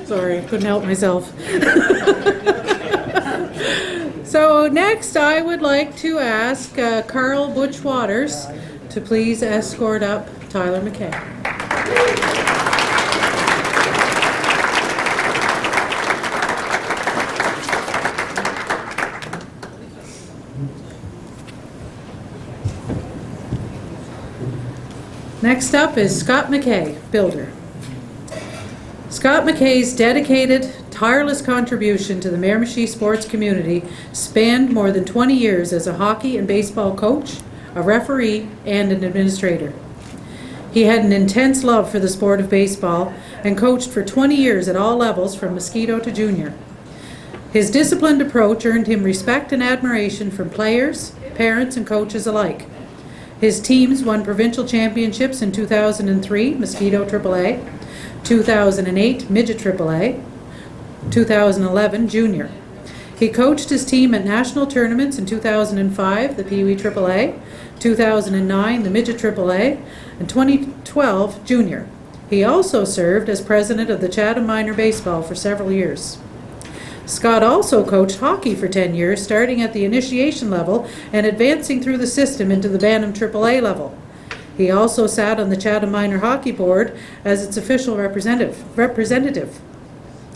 Sorry, couldn't help myself. So next I would like to ask Carl Butch Waters to please escort up Tyler McKay. Next up is Scott McKay, builder. Scott McKay's dedicated, tireless contribution to the Miramichi sports community spanned more than 20 years as a hockey and baseball coach, a referee, and an administrator. He had an intense love for the sport of baseball and coached for 20 years at all levels from Mosquito to junior. His disciplined approach earned him respect and admiration from players, parents, and coaches alike. His teams won provincial championships in 2003, Mosquito AAA, 2008, Midget AAA, 2011, Junior. He coached his team at national tournaments in 2005, the Pee Wee AAA, 2009, the Midget AAA, and 2012, Junior. He also served as president of the Chatham Minor Baseball for several years. Scott also coached hockey for 10 years, starting at the initiation level and advancing through the system into the Bantam AAA level. He also sat on the Chatham Minor Hockey Board as its official representative.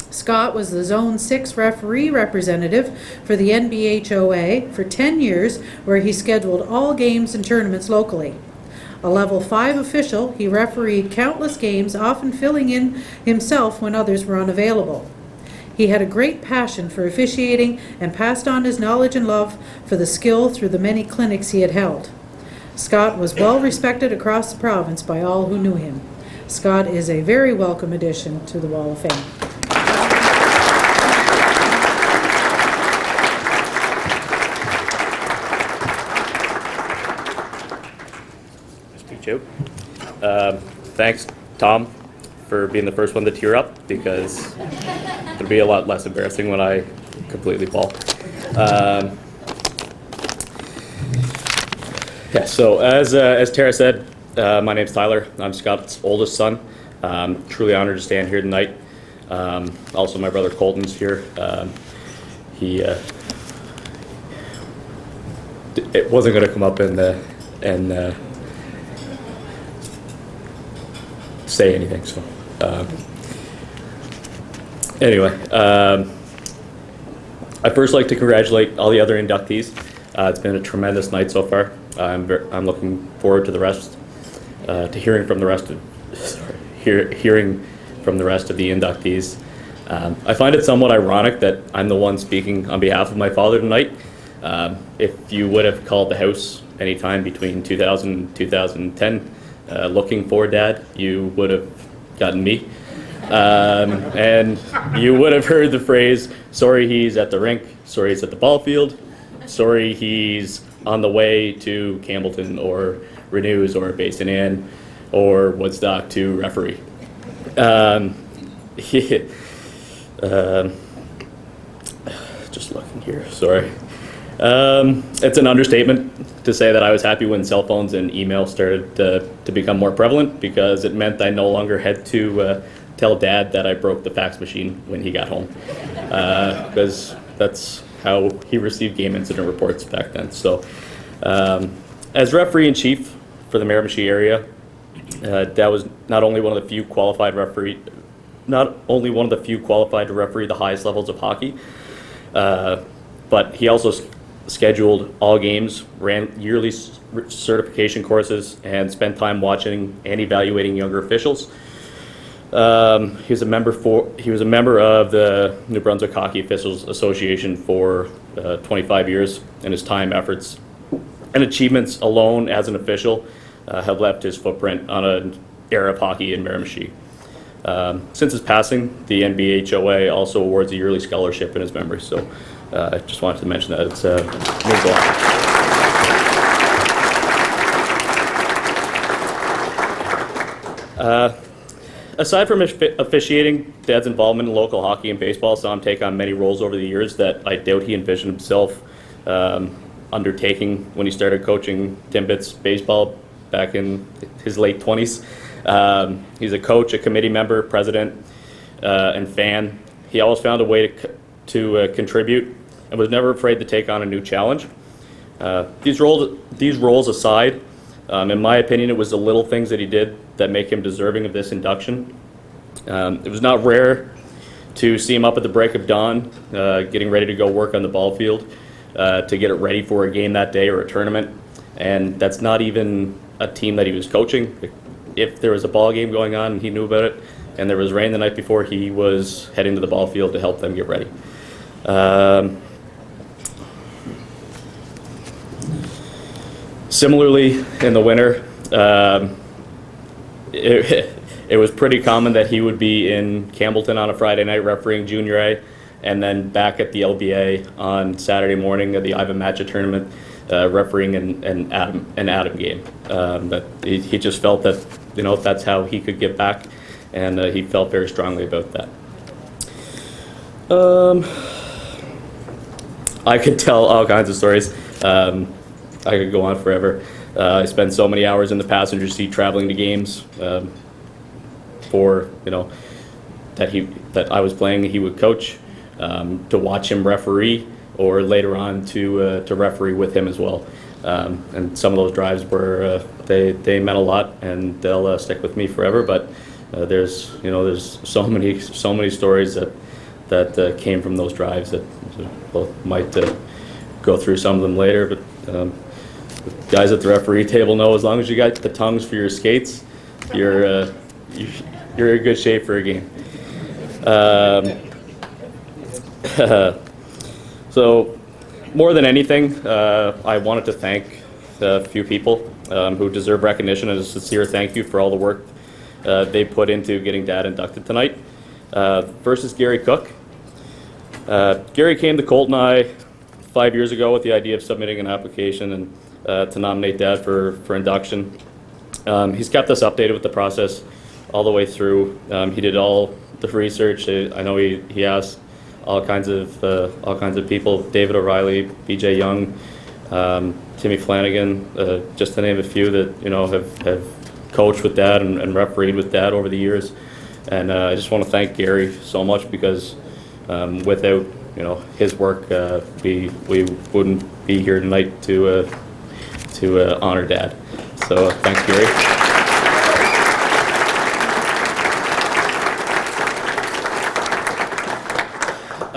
Scott was the Zone 6 referee representative for the NBHOA for 10 years, where he scheduled all games and tournaments locally. A Level 5 official, he refereed countless games, often filling in himself when others were unavailable. He had a great passion for officiating and passed on his knowledge and love for the skill through the many clinics he had held. Scott was well respected across the province by all who knew him. Scott is a very welcome addition to the Wall of Fame. Speak Joe. Thanks, Tom, for being the first one to tear up, because it'll be a lot less embarrassing when I completely fall. So as Tara said, my name's Tyler. I'm Scott's oldest son. Truly honored to stand here tonight. Also, my brother Colton's here. It wasn't going to come up and say anything. So anyway, I'd first like to congratulate all the other inductees. It's been a tremendous night so far. I'm looking forward to the rest, to hearing from the rest of the inductees. I find it somewhat ironic that I'm the one speaking on behalf of my father tonight. If you would have called the house anytime between 2000 and 2010 looking for Dad, you would have gotten me. And you would have heard the phrase, sorry he's at the rink, sorry he's at the ball field, sorry he's on the way to Campbellton or Renews or Basin Ann or Woodstock to referee. Just looking here, sorry. It's an understatement to say that I was happy when cell phones and email started to become more prevalent, because it meant I no longer had to tell Dad that I broke the fax machine when he got home, because that's how he received game incident reports back then. So as referee in chief for the Miramichi area, Dad was not only one of the few qualified to referee the highest levels of hockey, but he also scheduled all games, ran yearly certification courses, and spent time watching and evaluating younger officials. He was a member of the New Brunswick Hockey Officials Association for 25 years, and his time, efforts, and achievements alone as an official have left his footprint on an era of hockey in Miramichi. Since his passing, the NBHOA also awards a yearly scholarship in his memory. So I just wanted to mention that. It means a lot. Aside from officiating, Dad's involvement in local hockey and baseball saw him take on many roles over the years that I doubt he envisioned himself undertaking when he started coaching Timbits baseball back in his late 20s. He's a coach, a committee member, president, and fan. He always found a way to contribute and was never afraid to take on a new challenge. These roles aside, in my opinion, it was the little things that he did that make him deserving of this induction. It was not rare to see him up at the break of dawn, getting ready to go work on the ball field to get it ready for a game that day or a tournament. And that's not even a team that he was coaching. If there was a ball game going on and he knew about it, and there was rain the night before, he was heading to the ball field to help them get ready. Similarly, in the winter, it was pretty common that he would be in Campbellton on a Friday night refereeing Junior A, and then back at the LBA on Saturday morning at the Ivan Matcha tournament, refereeing an Adam game. That he just felt that that's how he could give back, and he felt very strongly about that. I could tell all kinds of stories. I could go on forever. I spent so many hours in the passenger seat traveling to games for that I was playing. He would coach, to watch him referee, or later on to referee with him as well. And some of those drives were they meant a lot, and they'll stick with me forever. But there's so many stories that came from those drives that we'll might go through some of them later. But the guys at the referee table know as long as you got the tongues for your skates, you're in good shape for a game. So more than anything, I wanted to thank a few people who deserve recognition, and a sincere thank you for all the work they put into getting Dad inducted tonight. First is Gary Cook. Gary came to Colt and I 5 years ago with the idea of submitting an application and to nominate Dad for induction. He's kept us updated with the process all the way through. He did all the research. I know he asked all kinds of people: David O'Reilly, B.J. Young, Timmy Flanagan, just to name a few that have coached with Dad and refereed with Dad over the years. And I just want to thank Gary so much, because without his work, we wouldn't be here tonight to honor Dad. So thanks, Gary.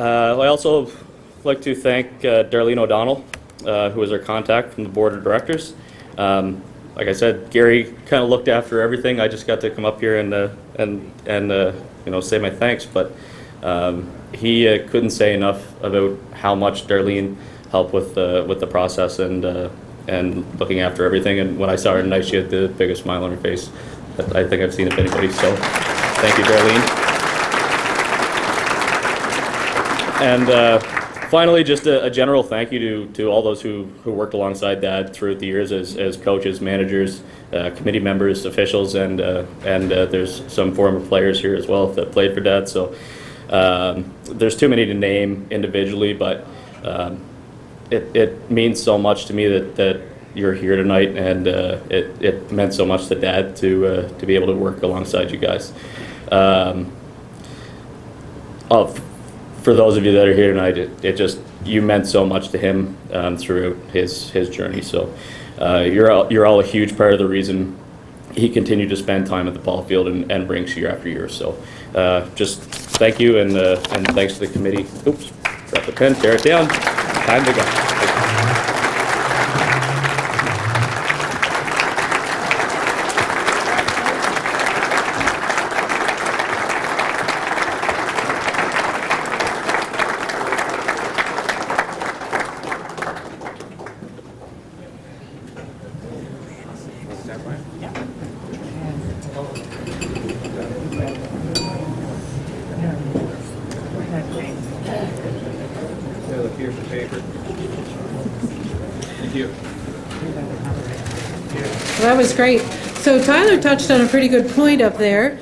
I also like to thank Darlene O'Donnell, who is our contact from the board of directors. Like I said, Gary kind of looked after everything. I just got to come up here and say my thanks, but he couldn't say enough about how much Darlene helped with the process and looking after everything. And when I saw her tonight, she had the biggest smile on her face that I think I've seen of anybody. So thank you, Darlene. And finally, just a general thank you to all those who worked alongside Dad throughout the years as coaches, managers, committee members, officials, and there's some former players here as well that played for Dad. So there's too many to name individually, but it means so much to me that you're here tonight, and it meant so much to Dad to be able to work alongside you guys. For those of you that are here tonight, you meant so much to him throughout his journey. So you're all a huge part of the reason he continued to spend time at the ball field and rinks year after year. So just thank you, and thanks to the committee. Oops, drop the pen, tear it down. Time to go. Here's the paper. Thank you. Well, that was great. So Tyler touched on a pretty good point up there.